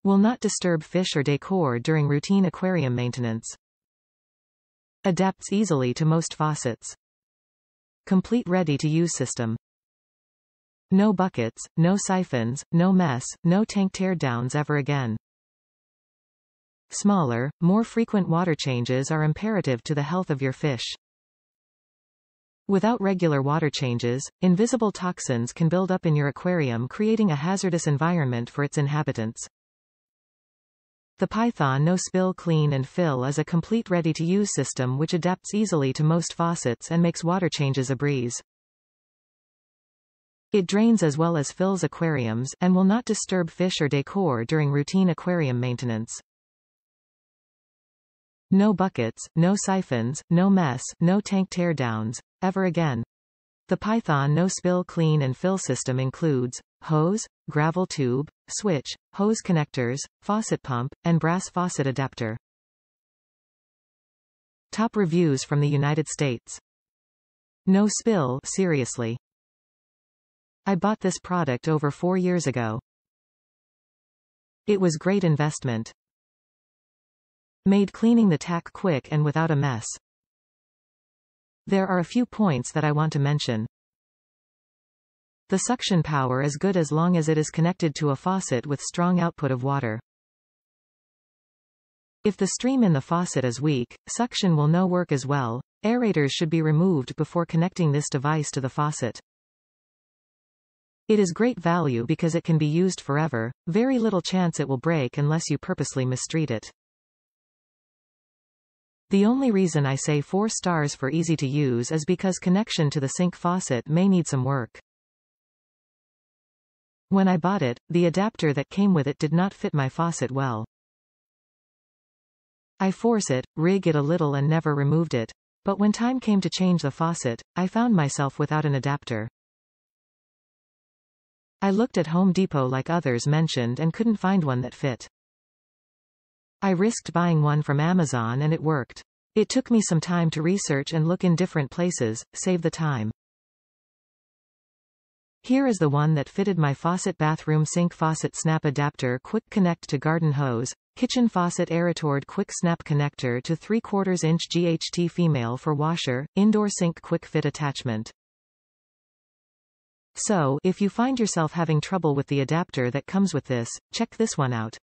Will not disturb fish or decor during routine aquarium maintenance. Adapts easily to most faucets. Complete ready-to-use system. No buckets, no siphons, no mess, no tank teardowns ever again. Smaller, more frequent water changes are imperative to the health of your fish. Without regular water changes, invisible toxins can build up in your aquarium, creating a hazardous environment for its inhabitants. The Python No Spill Clean and Fill is a complete ready-to-use system which adapts easily to most faucets and makes water changes a breeze. It drains as well as fills aquariums, and will not disturb fish or decor during routine aquarium maintenance. No buckets, no siphons, no mess, no tank teardowns, ever again. The Python No Spill Clean and Fill system includes hose, gravel tube, switch, hose connectors, faucet pump, and brass faucet adapter. Top reviews from the United States. No spill, seriously. I bought this product over 4 years ago. It was great investment. Made cleaning the tank quick and without a mess. There are a few points that I want to mention. The suction power is good as long as it is connected to a faucet with strong output of water. If the stream in the faucet is weak, suction will not work as well. Aerators should be removed before connecting this device to the faucet. It is great value because it can be used forever, very little chance it will break unless you purposely mistreat it. The only reason I say 4 stars for easy to use is because connection to the sink faucet may need some work. When I bought it, the adapter that came with it did not fit my faucet well. I force it, rig it a little and never removed it, but when time came to change the faucet, I found myself without an adapter. I looked at Home Depot like others mentioned and couldn't find one that fit. I risked buying one from Amazon and it worked. It took me some time to research and look in different places, save the time. Here is the one that fitted my faucet. Bathroom sink faucet snap adapter, quick connect to garden hose, kitchen faucet aeratord quick snap connector to 3/4 inch GHT female for washer, indoor sink quick fit attachment. So, if you find yourself having trouble with the adapter that comes with this, check this one out.